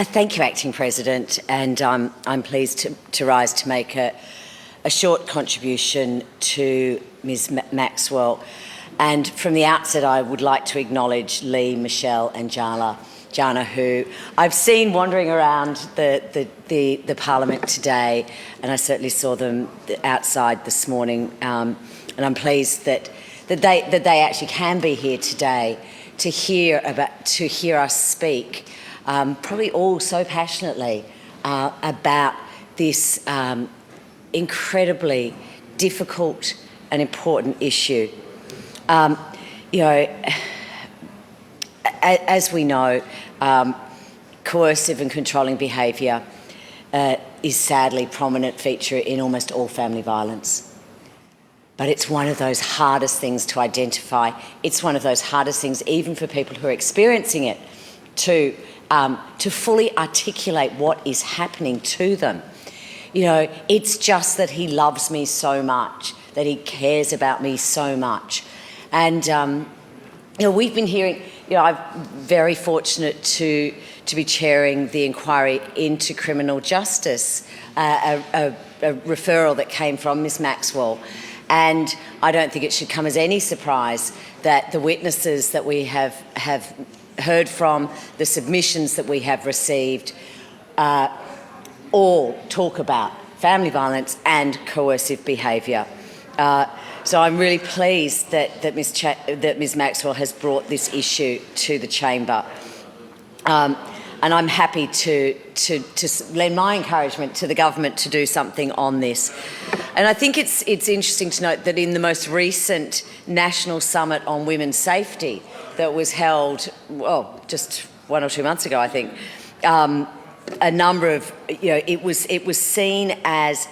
Thank you, Acting President, and I'm pleased to rise to make a short contribution to Ms Maxwell. And from the outset, I would like to acknowledge Lee, Michelle and Jana, who I've seen wandering around the Parliament today, and I certainly saw them outside this morning. And I'm pleased that they actually can be here today to hear us speak, probably all so passionately about this incredibly difficult and important issue. As we know, coercive and controlling behaviour is sadly a prominent feature in almost all family violence. But it's one of those hardest things to identify. It's one of those hardest things, even for people who are experiencing it, to fully articulate what is happening to them. It's just that he loves me so much, that he cares about me so much. And, we've been hearing, I'm very fortunate to be chairing the inquiry into criminal justice, a referral that came from Ms Maxwell. And I don't think it should come as any surprise that the witnesses that we have heard from, the submissions that we have received, all talk about family violence and coercive behaviour. So I'm really pleased that Ms Maxwell has brought this issue to the chamber. And I'm happy to lend my encouragement to the government to do something on this. And I think it's interesting to note that in the most recent National Summit on Women's Safety that was held, just 1 or 2 months ago, I think, a number of, it was seen as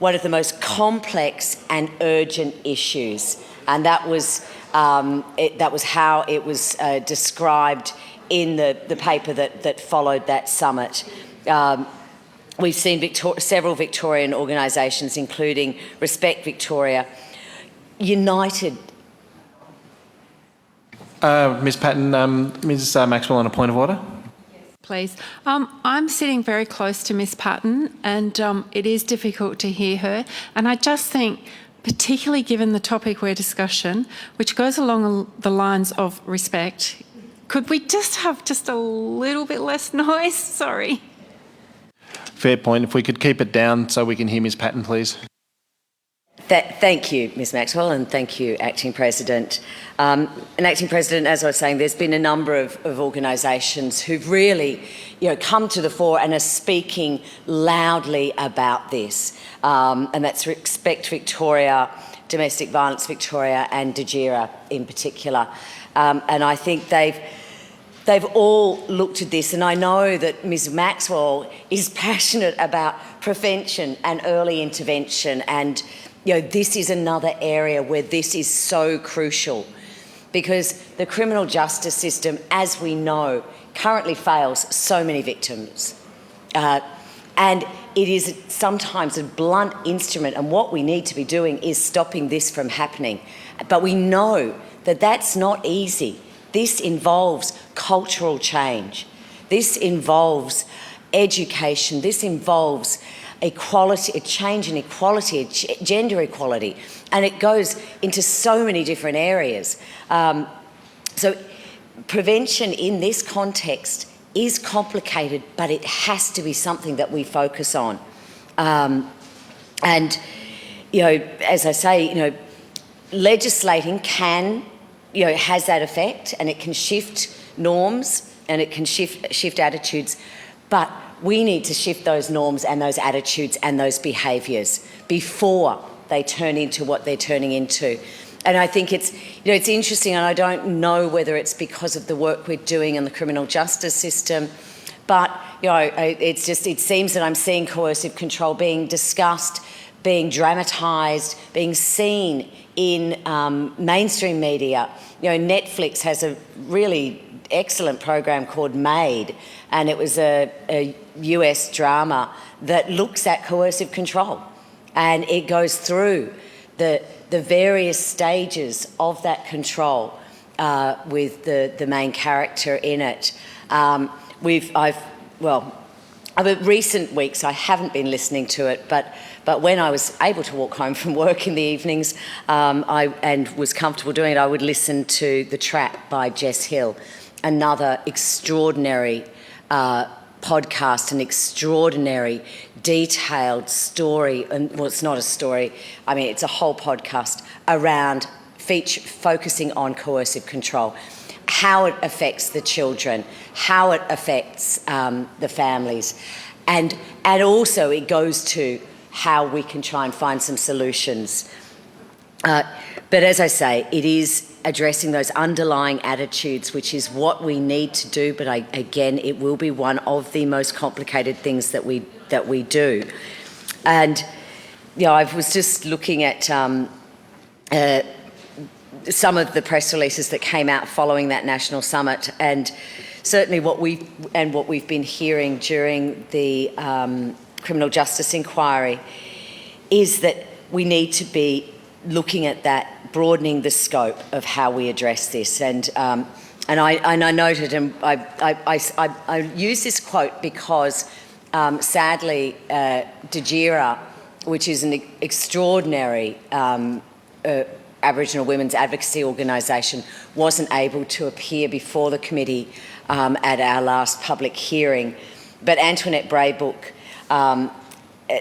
one of the most complex and urgent issues, and that was how it was described in the paper that followed that summit. We've seen several Victorian organisations, including Respect Victoria, united. Ms Patten, Ms Maxwell on a point of order. Please. I'm sitting very close to Ms Patten, and it is difficult to hear her. And I just think, particularly given the topic we're discussing, which goes along the lines of respect, could we just have just a little bit less noise? Sorry. Fair point. If we could keep it down so we can hear Ms Patten, please. Thank you, Ms Maxwell, and thank you, Acting President. And Acting President, as I was saying, there's been a number of organisations who've really come to the fore and are speaking loudly about this. And that's Respect Victoria, Domestic Violence Victoria and DGERA in particular. And I think they've all looked at this, and I know that Ms Maxwell is passionate about prevention and early intervention, and this is another area where this is so crucial, because the criminal justice system, as we know, currently fails so many victims. And it is sometimes a blunt instrument, and what we need to be doing is stopping this from happening. But we know that that's not easy. This involves cultural change. This involves education. This involves equality, a change in equality, gender equality, and it goes into so many different areas. So prevention in this context is complicated, but it has to be something that we focus on. And as I say, legislating has that effect, and it can shift norms and it can shift attitudes, but we need to shift those norms and those attitudes and those behaviours before they turn into what they're turning into. And I think it's interesting, and I don't know whether it's because of the work we're doing in the criminal justice system, but it seems that I'm seeing coercive control being discussed, being dramatised, being seen in mainstream media. Netflix has a really excellent program called Made, and it was a US drama that looks at coercive control, and it goes through the various stages of that control with the main character in it. I've over recent weeks I haven't been listening to it, but when I was able to walk home from work in the evenings and was comfortable doing it, I would listen to The Trap by Jess Hill, another extraordinary podcast, an extraordinary detailed story, and well, it's not a story, I mean it's a whole podcast around focusing on coercive control, how it affects the children, how it affects the families, and also it goes to how we can try and find some solutions. But as I say, it is addressing those underlying attitudes, which is what we need to do. But again, it will be one of the most complicated things that we do. And I was just looking at some of the press releases that came out following that national summit, and certainly what we've been hearing during the criminal justice inquiry is that we need to be looking at that, broadening the scope of how we address this. And I noted, and I use this quote because sadly DGIRA, which is an extraordinary Aboriginal women's advocacy organisation, wasn't able to appear before the committee at our last public hearing. But Antoinette Braybrook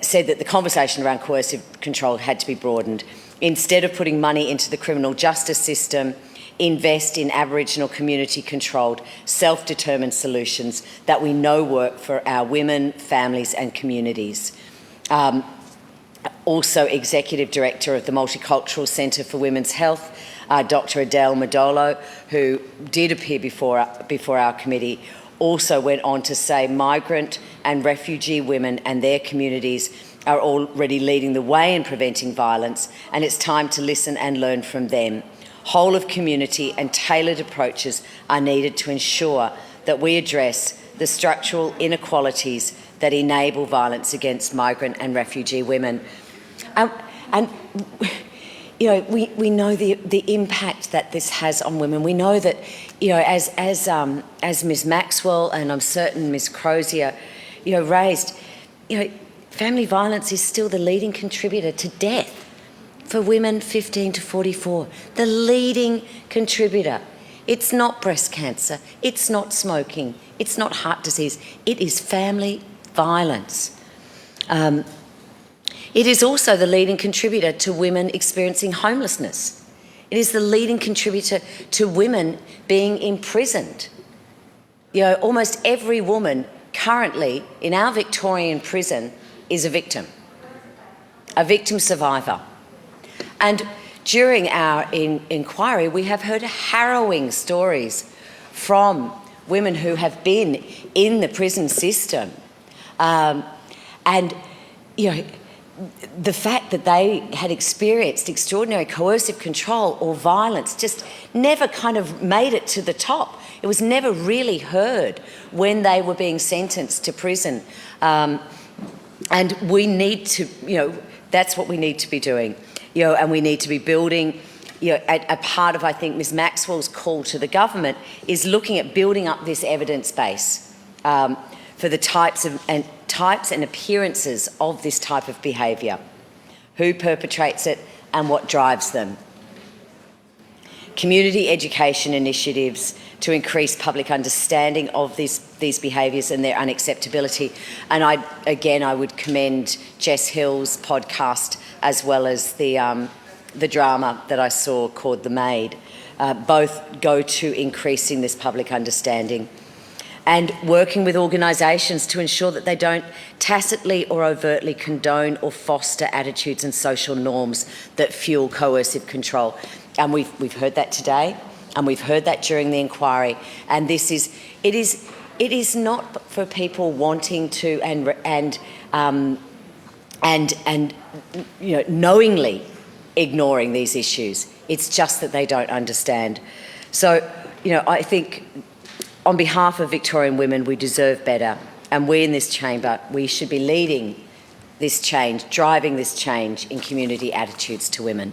said that the conversation around coercive control had to be broadened. Instead of putting money into the criminal justice system, invest in Aboriginal community-controlled, self-determined solutions that we know work for our women, families and communities. Also Executive Director of the Multicultural Centre for Women's Health, Dr Adele Modolo, who did appear before our committee, also went on to say migrant and refugee women and their communities are already leading the way in preventing violence, and it's time to listen and learn from them. Whole of community and tailored approaches are needed to ensure that we address the structural inequalities that enable violence against migrant and refugee women. And we know the impact that this has on women. We know that, as Ms Maxwell and I'm certain Ms Crozier, raised, family violence is still the leading contributor to death for women 15 to 44. The leading contributor. It's not breast cancer, it's not smoking, it's not heart disease, it is family violence. It is also the leading contributor to women experiencing homelessness. It is the leading contributor to women being imprisoned. Almost every woman currently in our Victorian prison is a victim survivor. And during our inquiry, we have heard harrowing stories from women who have been in the prison system. The fact that they had experienced extraordinary coercive control or violence just never kind of made it to the top. It was never really heard when they were being sentenced to prison. And we need to, that's what we need to be doing. And we need to be building, a part of, I think, Ms Maxwell's call to the government is looking at building up this evidence base for the types and appearances of this type of behaviour, who perpetrates it and what drives them. Community education initiatives to increase public understanding of these behaviours and their unacceptability. And I would commend Jess Hill's podcast as well as the drama that I saw called The Maid. Both go to increasing this public understanding. And working with organisations to ensure that they don't tacitly or overtly condone or foster attitudes and social norms that fuel coercive control. And we've heard that today, and we've heard that during the inquiry. And it is not for people wanting to and knowingly ignoring these issues. It's just that they don't understand. So, I think, on behalf of Victorian women, we deserve better, and we in this chamber, we should be leading this change, driving this change in community attitudes to women.